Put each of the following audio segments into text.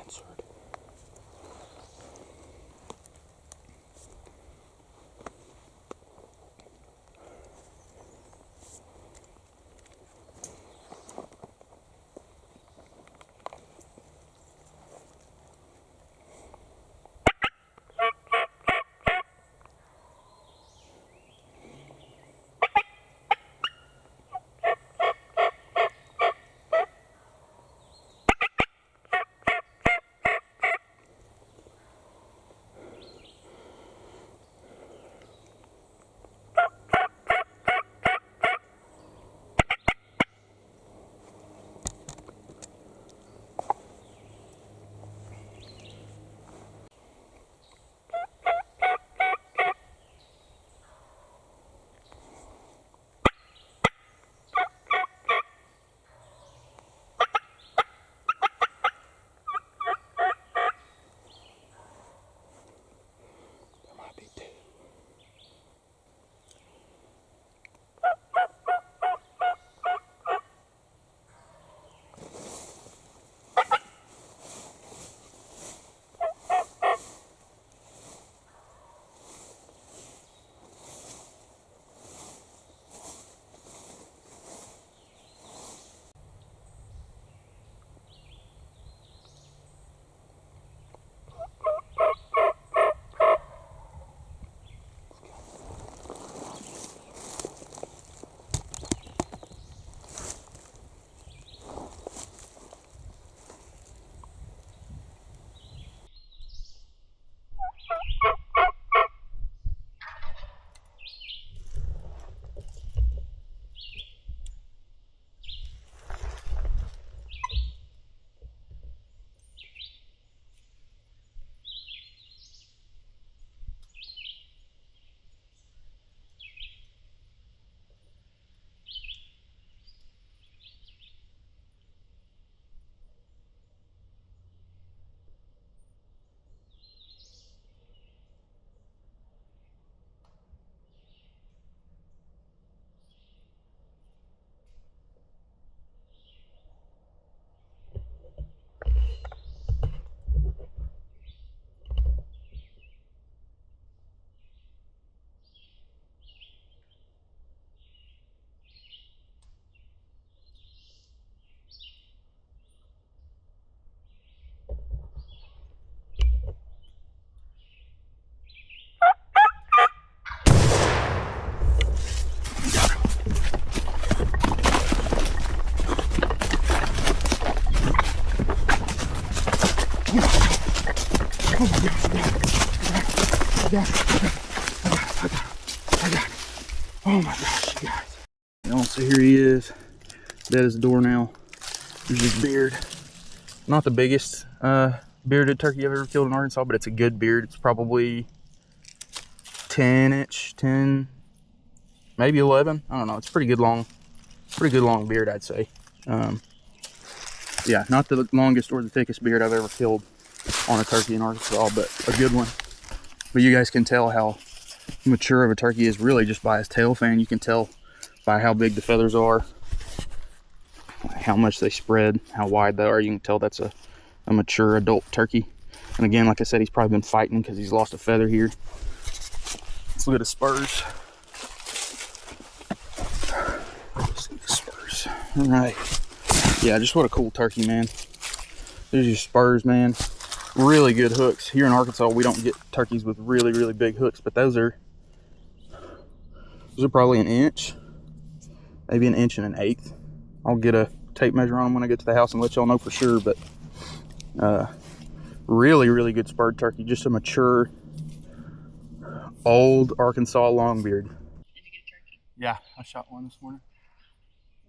answered. I got it. Oh my gosh, you guys. Y'all, so here he is. Dead as a doornail. There's his beard. Not the biggest bearded turkey I've ever killed in Arkansas, but it's a good beard. It's probably 10, maybe 11. I don't know. It's pretty good long beard, I'd say. Yeah, not the longest or the thickest beard I've ever killed on a turkey in Arkansas, but a good one. But you guys can tell how mature of a turkey is really just by his tail fan. You can tell by how big the feathers are, how much they spread, how wide they are. You can tell that's a mature adult turkey. And again, like I said, he's probably been fighting because he's lost a feather here. Let's look at his spurs. Let's look at the spurs. All right. Yeah, just what a cool turkey, man. There's your spurs, man. Really good hooks. Here in Arkansas, we don't get turkeys with really, really big hooks, but those are probably an inch, maybe an inch and an eighth. I'll get a tape measure on them when I get to the house and let y'all know for sure, but really, really good spurred turkey. Just a mature, old Arkansas longbeard. Did you get a turkey? Yeah, I shot one this morning.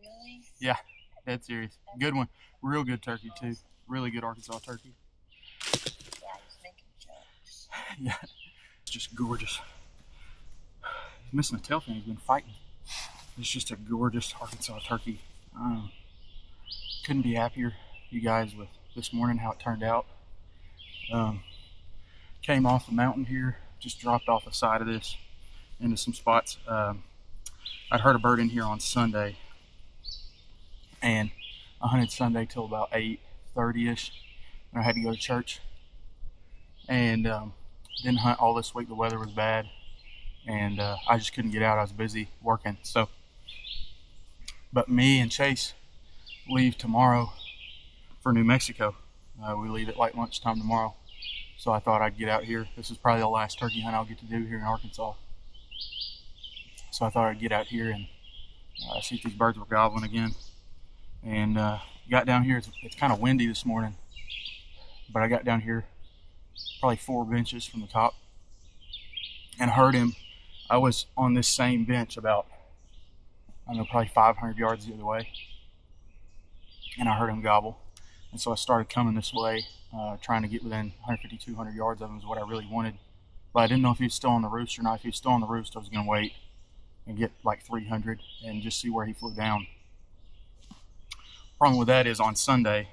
Really? Yeah, dead serious. Good one. Real good turkey, too. Really good Arkansas turkey. Yeah, I was making jokes. Yeah, it's just gorgeous. He's missing a tail fin. He's been fighting. It's just a gorgeous Arkansas turkey. Couldn't be happier, you guys, with this morning, how it turned out. Came off the mountain here, just dropped off the side of this into some spots. I'd heard a bird in here on Sunday, and I hunted Sunday till about 8:30ish. and I had to go to church. And didn't hunt all this week. The weather was bad, and I just couldn't get out. I was busy working. So, but me and Chase leave tomorrow for New Mexico. We leave at like lunchtime tomorrow. So I thought I'd get out here. This is probably the last turkey hunt I'll get to do here in Arkansas. So I thought I'd get out here and see if these birds were gobbling again. And got down here. It's kind of windy this morning, but I got down here probably 4 benches from the top and heard him. I was on this same bench about, I don't know, probably 500 yards the other way, and I heard him gobble. And so I started coming this way, trying to get within 150, 200 yards of him is what I really wanted. But I didn't know if he was still on the roost or not. If he was still on the roost, I was going to wait and get like 300 and just see where he flew down. Problem with that is on Sunday,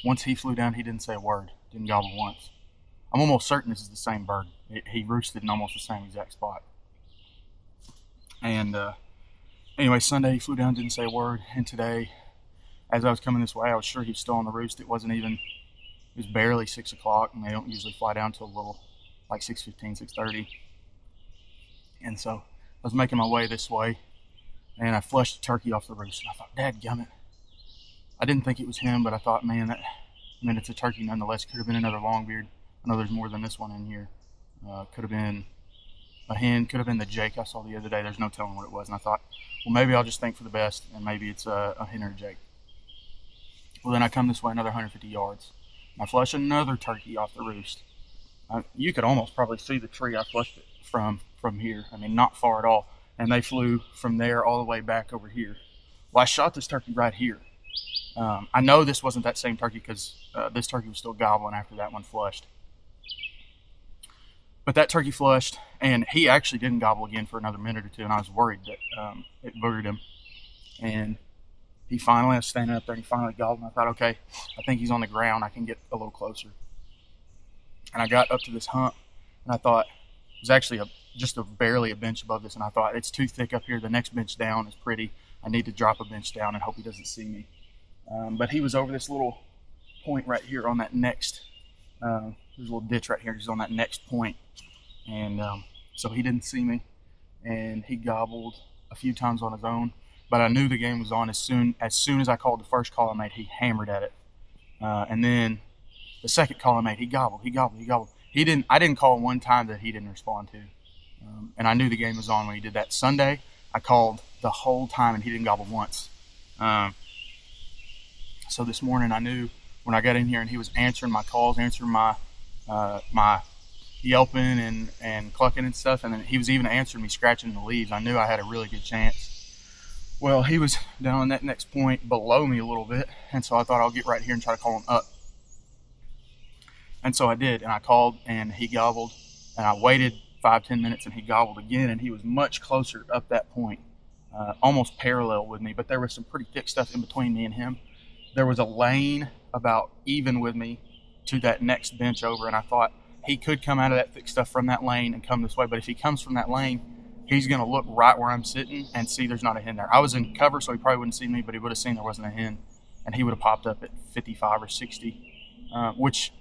once he flew down, he didn't say a word, didn't gobble once. I'm almost certain this is the same bird. He roosted in almost the same exact spot. And anyway, Sunday he flew down, didn't say a word. And today, as I was coming this way, I was sure he was still on the roost. It was barely 6 o'clock, and they don't usually fly down till a little, like 6:15, 6:30. And so I was making my way this way, and I flushed the turkey off the roost. And I thought, dadgummit. I didn't think it was him, but I thought, man, it's a turkey nonetheless. Could have been another Longbeard. I know there's more than this one in here. Could have been a hen, could have been the Jake I saw the other day. There's no telling what it was. And I thought, well, maybe I'll just think for the best, and maybe it's a hen or a Jake. Well, then I come this way another 150 yards. I flush another turkey off the roost. You could almost probably see the tree I flushed it from here. I mean, not far at all. And they flew from there all the way back over here. Well, I shot this turkey right here. I know this wasn't that same turkey because this turkey was still gobbling after that one flushed. But that turkey flushed, and he actually didn't gobble again for another minute or two, and I was worried that it boogered him. And I was standing up there, and he finally gobbled, and I thought, okay, I think he's on the ground. I can get a little closer. And I got up to this hump, and I thought, it was actually just barely a bench above this, and I thought, it's too thick up here. The next bench down is pretty. I need to drop a bench down and hope he doesn't see me. But he was over this little point right here on that next, there's a little ditch right here. He's on that next point. And so he didn't see me, and he gobbled a few times on his own. But I knew the game was on as soon as I called the first call I made. He hammered at it, and then the second call I made, he gobbled. I didn't call one time that he didn't respond to, and I knew the game was on when he did that. Sunday, I called the whole time, and he didn't gobble once. So this morning, I knew when I got in here, and he was answering my calls, answering my yelping and clucking and stuff, and then he was even answering me scratching the leaves. I knew I had a really good chance. Well, he was down on that next point below me a little bit, and so I thought I'll get right here and try to call him up. And so I did, and I called, and he gobbled, and I waited 5-10 minutes, and he gobbled again, and he was much closer up that point, almost parallel with me, but there was some pretty thick stuff in between me and him. There was a lane about even with me to that next bench over, and I thought he could come out of that thick stuff from that lane and come this way, but if he comes from that lane, he's going to look right where I'm sitting and see there's not a hen there. I was in cover, so he probably wouldn't see me, but he would have seen there wasn't a hen, and he would have popped up at 55 or 60, which,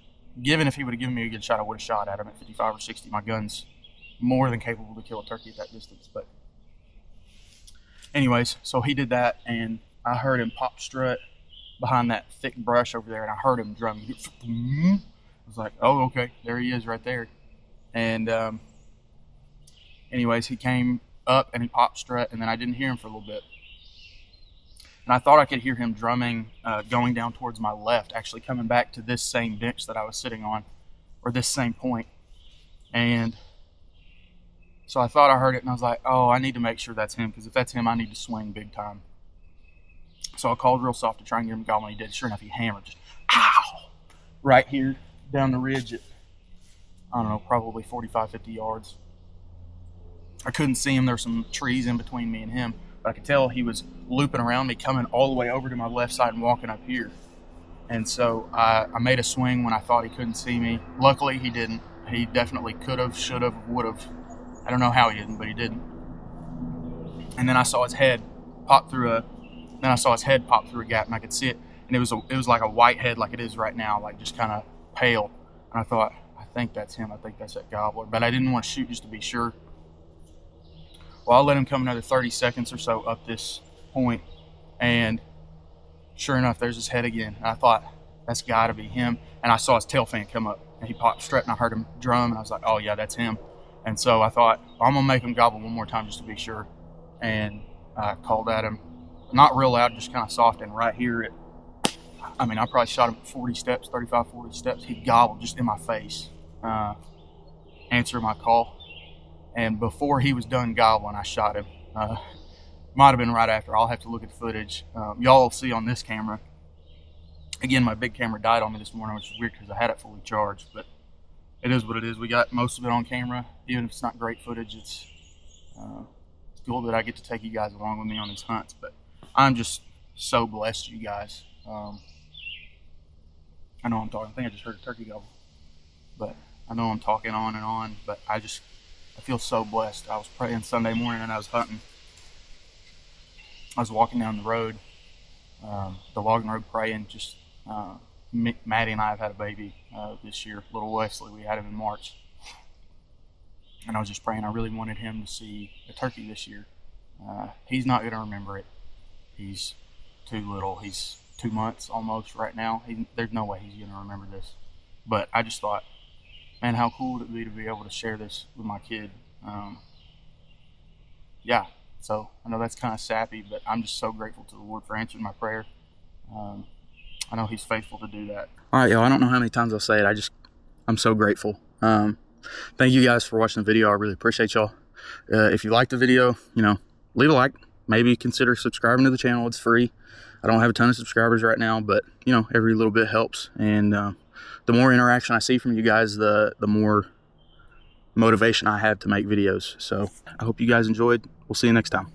given if he would have given me a good shot, I would have shot at him at 55 or 60. My gun's more than capable to kill a turkey at that distance. But anyways, so he did that, and I heard him pop strut behind that thick brush over there, and I heard him drum. I was like, oh, okay, there he is right there. And anyways, he came up and he popped strut, and then I didn't hear him for a little bit. And I thought I could hear him drumming going down towards my left, actually coming back to this same bench that I was sitting on, or this same point. And so I thought I heard it, and I was like, oh, I need to make sure that's him, because if that's him, I need to swing big time. So I called real soft to try and get him gobbling. He did. Sure enough, he hammered just, ow, right here down the ridge at, I don't know, probably 45, 50 yards. I couldn't see him. There were some trees in between me and him, but I could tell he was looping around me, coming all the way over to my left side and walking up here. And so I made a swing when I thought he couldn't see me. Luckily, he didn't. He definitely could have, should have, would have. I don't know how he didn't, but he didn't. And then I saw his head pop through a gap, and I could see it. and it was like a white head, like it is right now, like just kind of pale. And I thought, I think that's him. I think that's that gobbler. But I didn't want to shoot just to be sure. Well, I'll let him come another 30 seconds or so up this point, and sure enough, there's his head again. And I thought, that's got to be him. And I saw his tail fan come up, and he popped straight, and I heard him drum, and I was like, oh yeah, that's him. And so I thought, I'm gonna make him gobble one more time just to be sure. And I called at him, not real loud, just kind of soft. And right here, I mean, I probably shot him 40 steps, 35, 40 steps. He gobbled just in my face, answered my call. And before he was done gobbling, I shot him. Might have been right after. I'll have to look at the footage. Y'all will see on this camera. Again, my big camera died on me this morning, which is weird because I had it fully charged. But it is what it is. We got most of it on camera. Even if it's not great footage, it's cool that I get to take you guys along with me on these hunts. But I'm just so blessed, you guys. I know I'm talking. I think I just heard a turkey gobble. But I know I'm talking on and on. But I feel so blessed. I was praying Sunday morning and I was hunting. I was walking down the road, the logging road, praying. Just Maddie and I have had a baby this year, little Wesley. We had him in March. And I was just praying. I really wanted him to see a turkey this year. He's not going to remember it. He's too little. He's 2 months almost right now. There's no way he's going to remember this. But I just thought, man, how cool would it be to be able to share this with my kid? Yeah, so I know that's kind of sappy, but I'm just so grateful to the Lord for answering my prayer. I know he's faithful to do that. All right, y'all, I don't know how many times I'll say it. I'm so grateful. Thank you guys for watching the video. I really appreciate y'all. If you liked the video, leave a like. Maybe consider subscribing to the channel. It's free. I don't have a ton of subscribers right now, but every little bit helps. And the more interaction I see from you guys, the more motivation I have to make videos. So I hope you guys enjoyed. We'll see you next time.